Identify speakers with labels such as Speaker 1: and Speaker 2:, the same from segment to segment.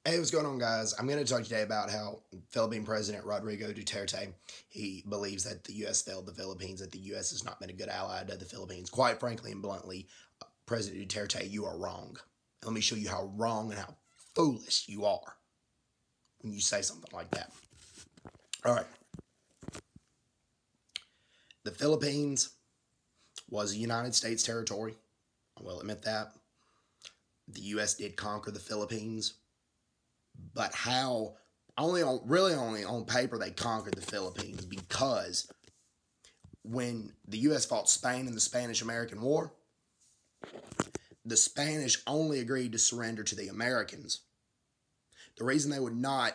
Speaker 1: Hey, what's going on, guys? I'm going to talk today about how Philippine President Rodrigo Duterte, he believes that the U.S. failed the Philippines, that the U.S. has not been a good ally to the Philippines. Quite frankly and bluntly, President Duterte, you are wrong. And let me show you how wrong and how foolish you are when you say something like that. All right. The Philippines was a United States territory. I will admit that. The U.S. did conquer the Philippines. But how only on paper they conquered the Philippines, because when the U.S. fought Spain in the Spanish-American War, the Spanish only agreed to surrender to the Americans. The reason they would not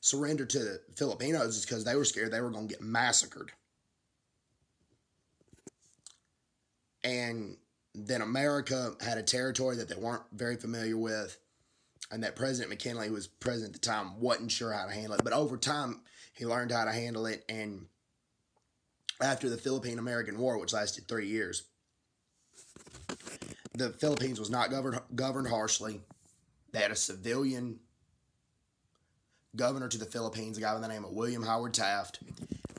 Speaker 1: surrender to the Filipinos is because they were scared they were going to get massacred. And then America had a territory that they weren't very familiar with, and that President McKinley, who was president at the time, wasn't sure how to handle it. But over time, he learned how to handle it, and after the Philippine-American War, which lasted 3 years, the Philippines was not governed harshly. They had a civilian governor to the Philippines, a guy by the name of William Howard Taft,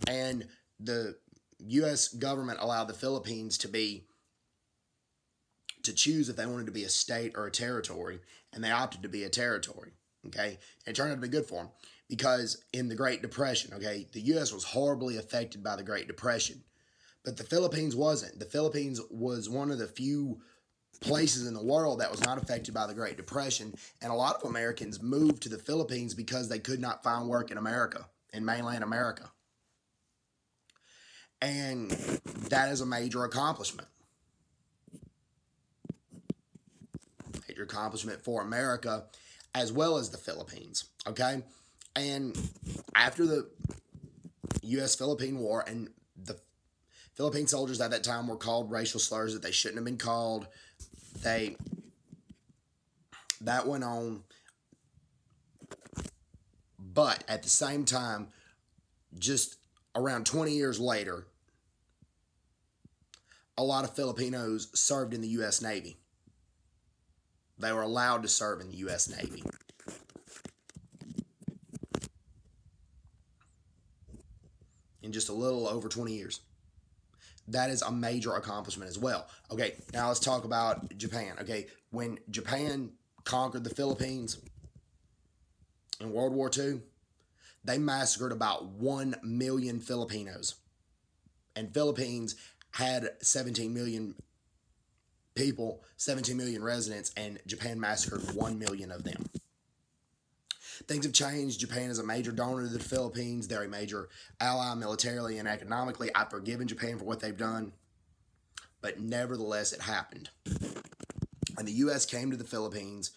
Speaker 1: and the U.S. government allowed the Philippines to choose if they wanted to be a state or a territory, and they opted to be a territory, okay? And it turned out to be good for them, because in the Great Depression, okay, the U.S. was horribly affected by the Great Depression, but the Philippines wasn't. The Philippines was one of the few places in the world that was not affected by the Great Depression, and a lot of Americans moved to the Philippines because they could not find work in America, in mainland America. And that is a major accomplishment. Major accomplishment for America as well as the Philippines, okay? And after the U.S.-Philippine War, and the Philippine soldiers at that time were called racial slurs that they shouldn't have been called, that went on. But at the same time, just around 20 years later, a lot of Filipinos served in the U.S. Navy. They were allowed to serve in the U.S. Navy. In just a little over 20 years. That is a major accomplishment as well. Okay, now let's talk about Japan. Okay, when Japan conquered the Philippines in World War II, they massacred about 1 million Filipinos. And Philippines had 17 million people, 17 million residents, and Japan massacred 1 million of them. Things have changed. Japan is a major donor to the Philippines. They're a major ally militarily and economically. I've forgiven Japan for what they've done, but nevertheless, it happened. And the U.S. came to the Philippines.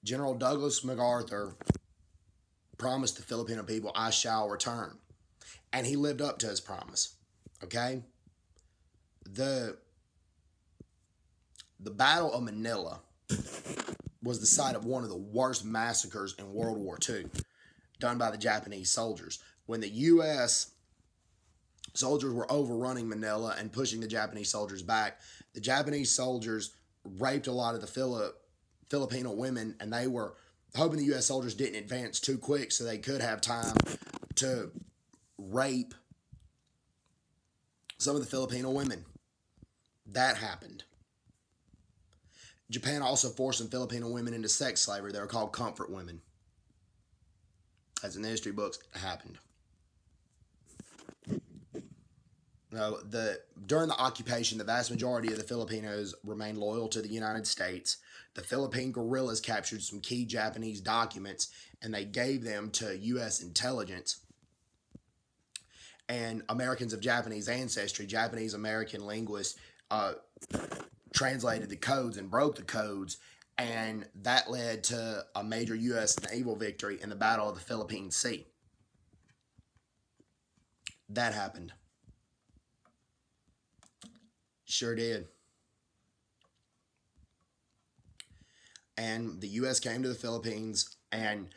Speaker 1: General Douglas MacArthur promised the Filipino people, "I shall return." And he lived up to his promise, okay? The Battle of Manila was the site of one of the worst massacres in World War II, done by the Japanese soldiers. When the U.S. soldiers were overrunning Manila and pushing the Japanese soldiers back, the Japanese soldiers raped a lot of the Filipino women, and they were hoping the U.S. soldiers didn't advance too quick so they could have time to rape some of the Filipino women. That happened. Japan also forced some Filipino women into sex slavery. They were called comfort women. As in the history books, it happened. Now, during the occupation, the vast majority of the Filipinos remained loyal to the United States. The Philippine guerrillas captured some key Japanese documents, and they gave them to U.S. intelligence. And Americans of Japanese ancestry, Japanese-American linguists, translated the codes and broke the codes, and that led to a major U.S. naval victory in the Battle of the Philippine Sea. That happened. Sure did. And the U.S. came to the Philippines, and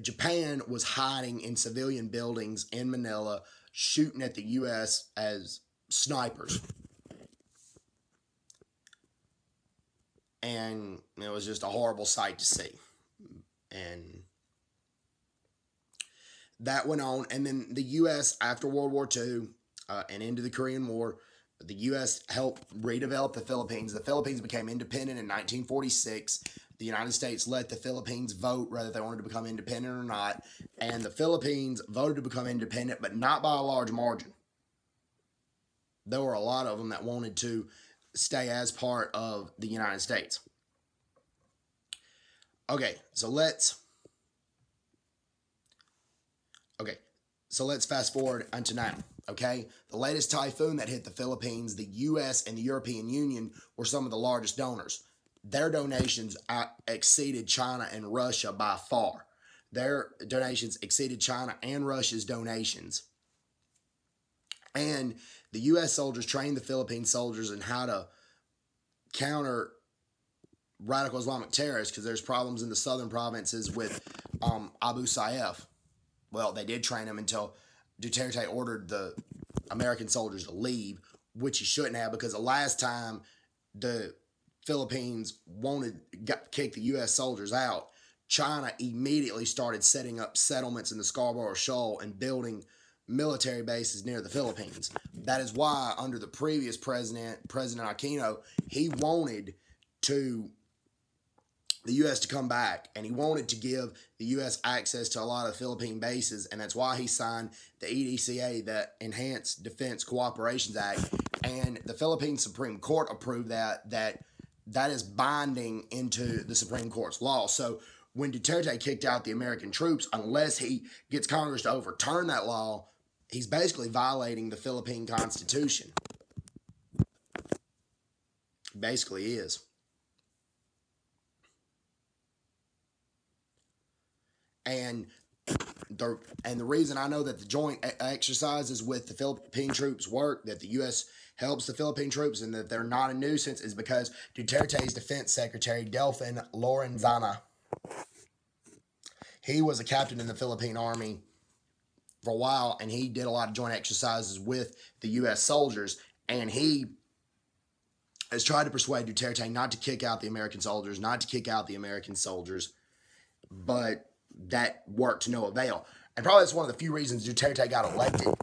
Speaker 1: Japan was hiding in civilian buildings in Manila, shooting at the U.S. as snipers. and it was just a horrible sight to see. And that went on. And then the U.S., after World War II and into the Korean War, the U.S. helped redevelop the Philippines. The Philippines became independent in 1946. The United States let the Philippines vote whether they wanted to become independent or not. And the Philippines voted to become independent, but not by a large margin. There were a lot of them that wanted to stay as part of the United States. Okay, so let's fast forward unto now. Okay, the latest typhoon that hit the Philippines, the U.S. and the European Union were some of the largest donors. Their donations exceeded China and Russia by far. Their donations exceeded China and Russia's donations. And the U.S. soldiers trained the Philippine soldiers in how to counter radical Islamic terrorists, because there's problems in the southern provinces with Abu Sayyaf. Well, they did train them until Duterte ordered the American soldiers to leave, which he shouldn't have, because the last time the Philippines kick the U.S. soldiers out, China immediately started setting up settlements in the Scarborough Shoal and building military bases near the Philippines. That is why under the previous President Aquino, he wanted the U.S. to come back, and he wanted to give the U.S. access to a lot of Philippine bases, and that's why he signed the EDCA, the Enhanced Defense Cooperations Act, and the Philippine Supreme Court approved that is binding into the Supreme Court's law. So when Duterte kicked out the American troops, unless he gets Congress to overturn that law, he's basically violating the Philippine Constitution. Basically is. And the reason I know that the joint exercises with the Philippine troops work, that the U.S. helps the Philippine troops, and that they're not a nuisance, is because Duterte's defense secretary, Delfin Lorenzana, he was a captain in the Philippine Army for a while, and he did a lot of joint exercises with the U.S. soldiers, and he has tried to persuade Duterte not to kick out the American soldiers, but that worked to no avail. And probably that's one of the few reasons Duterte got elected.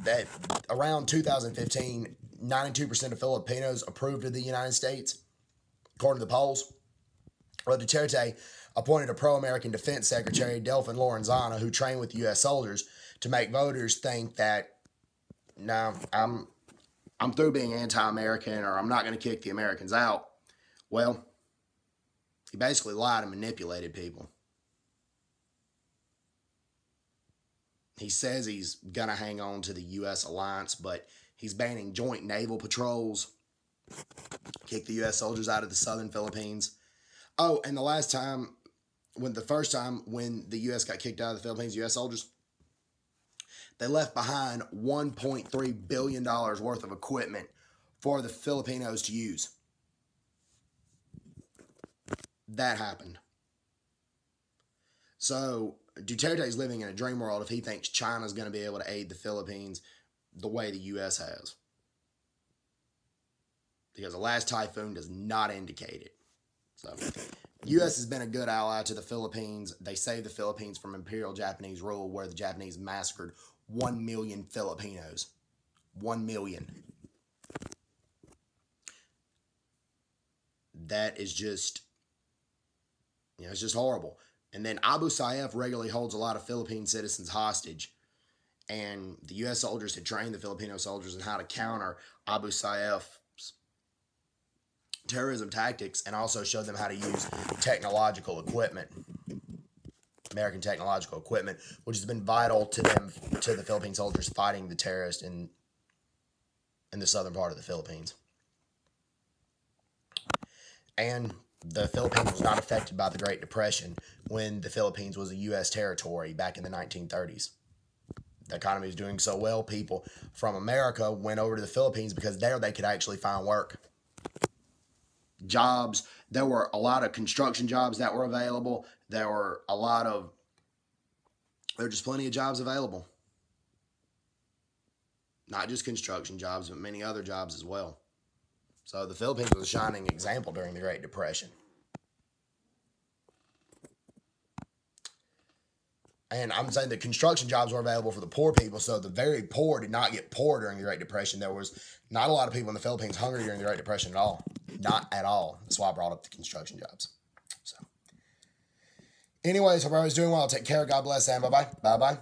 Speaker 1: That around 2015, 92% of Filipinos approved of the United States, according to the polls. Well, Duterte appointed a pro-American defense secretary, Delfin Lorenzana, who trained with U.S. soldiers, to make voters think that, no, I'm through being anti-American, or I'm not going to kick the Americans out. Well, he basically lied and manipulated people. He says he's going to hang on to the U.S. alliance, but he's banning joint naval patrols, kick the U.S. soldiers out of the southern Philippines. Oh, and the first time when the U.S. got kicked out of the Philippines, U.S. soldiers, they left behind $1.3 billion worth of equipment for the Filipinos to use. That happened. So Duterte's living in a dream world if he thinks China's going to be able to aid the Philippines the way the U.S. has. Because the last typhoon does not indicate it. So, the U.S. has been a good ally to the Philippines. They saved the Philippines from Imperial Japanese rule, where the Japanese massacred 1 million Filipinos. 1 million. That is just, it's just horrible. And then Abu Sayyaf regularly holds a lot of Philippine citizens hostage. And the U.S. soldiers had trained the Filipino soldiers in how to counter Abu Sayyaf's terrorism tactics, and also showed them how to use technological equipment, American technological equipment, which has been vital to the Philippine soldiers fighting the terrorists in the southern part of the Philippines. And the Philippines was not affected by the Great Depression when the Philippines was a U.S. territory back in the 1930s. The economy was doing so well, people from America went over to the Philippines because there they could actually find work. Jobs, there were a lot of construction jobs that were available. There were just plenty of jobs available. Not just construction jobs, but many other jobs as well. So the Philippines was a shining example during the Great Depression. And I'm saying that construction jobs were available for the poor people, so the very poor did not get poor during the Great Depression. There was not a lot of people in the Philippines hungry during the Great Depression at all. Not at all. That's why I brought up the construction jobs. So, anyways, hope everybody's doing well. Take care. God bless, and bye-bye. Bye-bye.